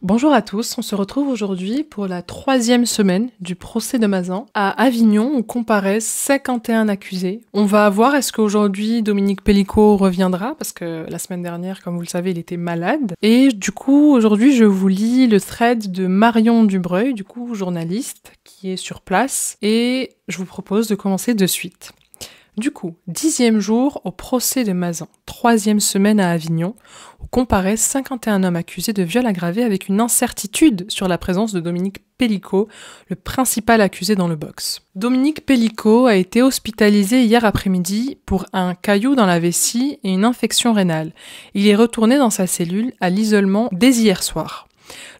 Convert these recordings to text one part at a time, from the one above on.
Bonjour à tous, on se retrouve aujourd'hui pour la 3e semaine du procès de Mazan à Avignon où comparaissent 51 accusés. On va voir est-ce qu'aujourd'hui Dominique Pellicot reviendra parce que la semaine dernière, comme vous le savez, il était malade. Et du coup, aujourd'hui, je vous lis le thread de Marion Dubreuil, du coup journaliste, qui est sur place et je vous propose de commencer de suite. Du coup, 10e jour au procès de Mazan, 3e semaine à Avignon, où comparaissent 51 hommes accusés de viol aggravé avec une incertitude sur la présence de Dominique Pellicot, le principal accusé dans le box. Dominique Pellicot a été hospitalisé hier après-midi pour un caillou dans la vessie et une infection rénale. Il est retourné dans sa cellule à l'isolement dès hier soir.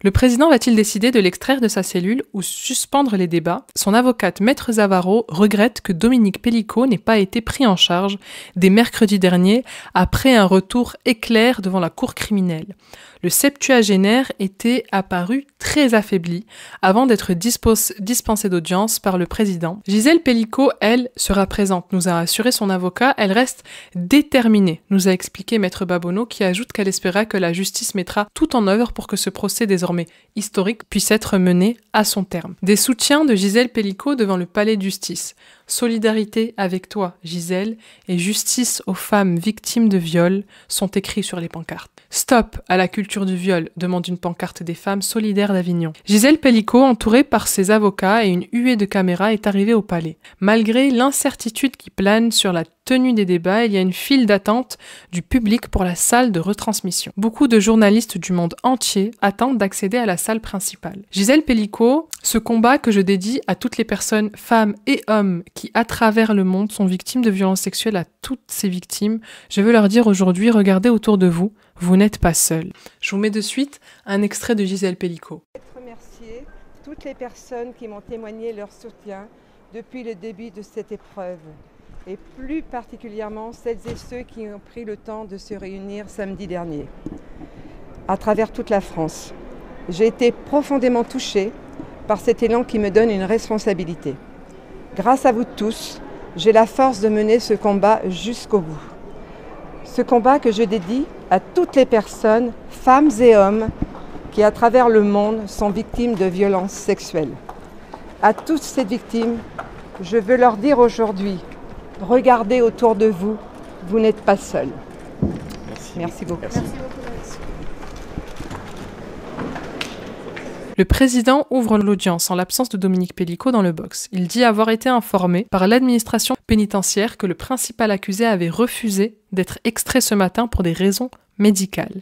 Le président va-t-il décider de l'extraire de sa cellule ou suspendre les débats? Son avocate Maître Zavaro regrette que Dominique Pellicot n'ait pas été pris en charge dès mercredi dernier après un retour éclair devant la cour criminelle. Le septuagénaire était apparu très affaibli avant d'être dispensé d'audience par le président. Gisèle Pellicot, elle, sera présente, nous a assuré son avocat. Elle reste déterminée, nous a expliqué Maître Babonneau, qui ajoute qu'elle espéra que la justice mettra tout en œuvre pour que ce procès désormais historique puisse être mené à son terme. Des soutiens de Gisèle Pellicot devant le palais de justice. Solidarité avec toi, Gisèle, et justice aux femmes victimes de viol sont écrits sur les pancartes. Stop à la culture du viol, demande une pancarte des femmes solidaires d'Avignon. Gisèle Pellicot, entourée par ses avocats et une huée de caméras, est arrivée au palais. Malgré l'incertitude qui plane sur la tenue des débats, il y a une file d'attente du public pour la salle de retransmission. Beaucoup de journalistes du monde entier attendent d'accéder à la salle principale. Gisèle Pellicot, ce combat que je dédie à toutes les personnes, femmes et hommes, qui à travers le monde sont victimes de violences sexuelles, à toutes ces victimes, je veux leur dire aujourd'hui, regardez autour de vous, vous n'êtes pas seuls. Je vous mets de suite un extrait de Gisèle Pellicot. Je veux remercier toutes les personnes qui m'ont témoigné leur soutien depuis le début de cette épreuve. Et plus particulièrement celles et ceux qui ont pris le temps de se réunir samedi dernier, à travers toute la France. J'ai été profondément touchée par cet élan qui me donne une responsabilité. Grâce à vous tous, j'ai la force de mener ce combat jusqu'au bout. Ce combat que je dédie à toutes les personnes, femmes et hommes, qui à travers le monde sont victimes de violences sexuelles. À toutes ces victimes, je veux leur dire aujourd'hui, regardez autour de vous, vous n'êtes pas seuls. Merci beaucoup. Merci beaucoup. Le président ouvre l'audience en l'absence de Dominique Pellicot dans le box. Il dit avoir été informé par l'administration pénitentiaire que le principal accusé avait refusé d'être extrait ce matin pour des raisons médicales.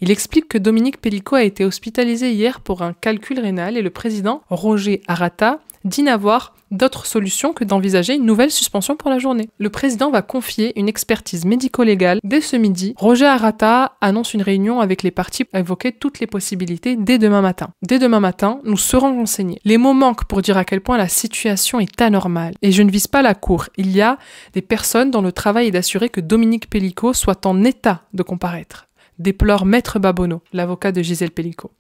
Il explique que Dominique Pellicot a été hospitalisé hier pour un calcul rénal et le président Roger Arata dit n'avoir d'autre solution que d'envisager une nouvelle suspension pour la journée. Le président va confier une expertise médico-légale dès ce midi. Roger Arata annonce une réunion avec les parties pour évoquer toutes les possibilités dès demain matin. Dès demain matin, nous serons renseignés. Les mots manquent pour dire à quel point la situation est anormale. Et je ne vise pas la cour. Il y a des personnes dont le travail est d'assurer que Dominique Pellicot soit en état de comparaître, déplore Maître Babonneau, l'avocat de Gisèle Pellicot.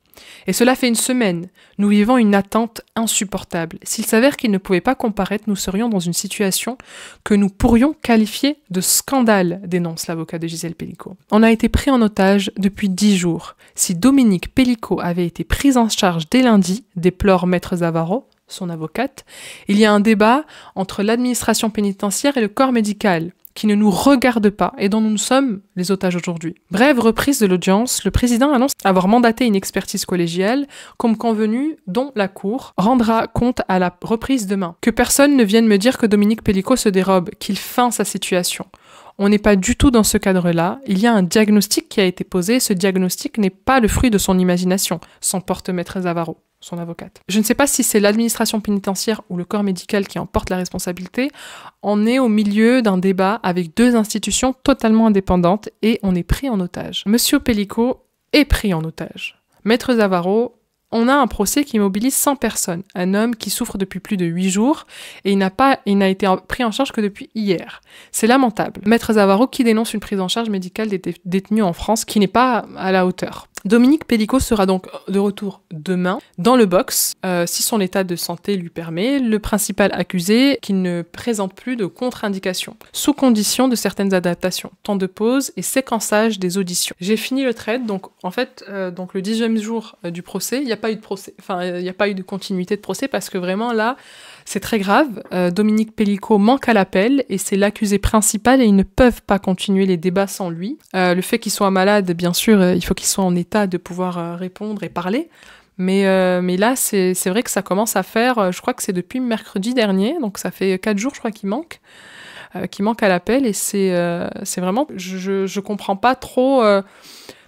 Et cela fait une semaine. Nous vivons une attente insupportable. S'il s'avère qu'il ne pouvait pas comparaître, nous serions dans une situation que nous pourrions qualifier de scandale, dénonce l'avocat de Gisèle Pellicot. On a été pris en otage depuis 10 jours. Si Dominique Pellicot avait été prise en charge dès lundi, déplore Maître Zavaro, son avocate, il y a un débat entre l'administration pénitentiaire et le corps médical qui ne nous regarde pas et dont nous sommes les otages aujourd'hui. Brève reprise de l'audience, le président annonce avoir mandaté une expertise collégiale, comme convenu, dont la Cour rendra compte à la reprise demain. Que personne ne vienne me dire que Dominique Pellicot se dérobe, qu'il feint sa situation. On n'est pas du tout dans ce cadre-là. Il y a un diagnostic qui a été posé. Ce diagnostic n'est pas le fruit de son imagination, s'emporte Maître Zavaro, son avocate. Je ne sais pas si c'est l'administration pénitentiaire ou le corps médical qui en porte la responsabilité. On est au milieu d'un débat avec deux institutions totalement indépendantes et on est pris en otage. Monsieur Pellicot est pris en otage. Maître Zavaro, on a un procès qui mobilise 100 personnes. Un homme qui souffre depuis plus de 8 jours et il n'a été pris en charge que depuis hier. C'est lamentable. Maître Zavaro qui dénonce une prise en charge médicale des détenus en France qui n'est pas à la hauteur. Dominique Pellicot sera donc de retour demain dans le box, si son état de santé lui permet, le principal accusé qu'il ne présente plus de contre-indications, sous condition de certaines adaptations, temps de pause et séquençage des auditions. J'ai fini le trade, donc en fait, donc le 10e jour du procès, il n'y a pas eu de procès, enfin il n'y a pas eu de continuité de procès parce que vraiment là, c'est très grave. Dominique Pellicot manque à l'appel et c'est l'accusé principal et ils ne peuvent pas continuer les débats sans lui. Le fait qu'il soit malade, bien sûr, il faut qu'il soit en état de pouvoir répondre et parler. Mais là, c'est vrai que ça commence à faire, je crois que c'est depuis mercredi dernier, donc ça fait 4 jours, je crois, qu'il manque à l'appel. Et c'est vraiment, je comprends pas trop...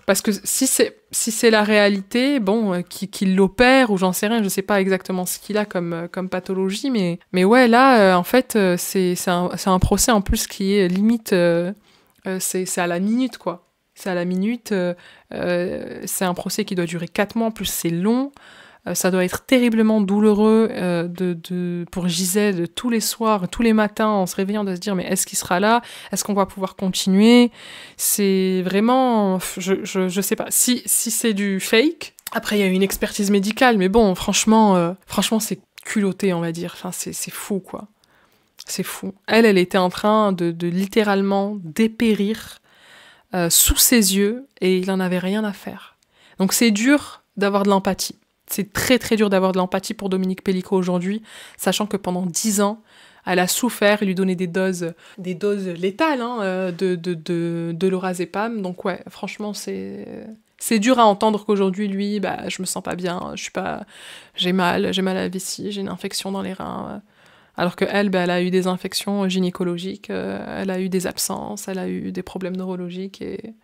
parce que si c'est la réalité, bon, qu'il l'opère ou j'en sais rien, je sais pas exactement ce qu'il a comme pathologie, mais ouais, là, en fait, c'est un procès en plus qui est limite, c'est à la minute, quoi. C'est à la minute, c'est un procès qui doit durer 4 mois, en plus c'est long. Ça doit être terriblement douloureux pour Gisèle tous les soirs, tous les matins, en se réveillant, de se dire mais est-ce qu'il sera là? Est-ce qu'on va pouvoir continuer? C'est vraiment... Je sais pas. Si c'est du fake, après il y a une expertise médicale, mais bon, franchement c'est culotté, on va dire. Enfin, c'est fou, quoi. C'est fou. Elle était en train de littéralement dépérir sous ses yeux et il en avait rien à faire. Donc c'est dur d'avoir de l'empathie. C'est très très dur d'avoir de l'empathie pour Dominique Pellicot aujourd'hui, sachant que pendant 10 ans, elle a souffert, il lui donnait des doses létales de lorazépam. Donc ouais, franchement, c'est dur à entendre qu'aujourd'hui, lui, bah, je me sens pas bien, j'ai mal à la vessie, j'ai une infection dans les reins. Alors qu'elle, bah, elle a eu des infections gynécologiques, elle a eu des absences, elle a eu des problèmes neurologiques et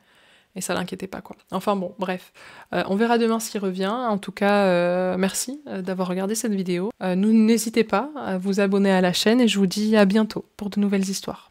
ça l'inquiétait pas, quoi. Enfin bon, bref. On verra demain s'il revient. En tout cas, merci d'avoir regardé cette vidéo. N'hésitez pas à vous abonner à la chaîne et je vous dis à bientôt pour de nouvelles histoires.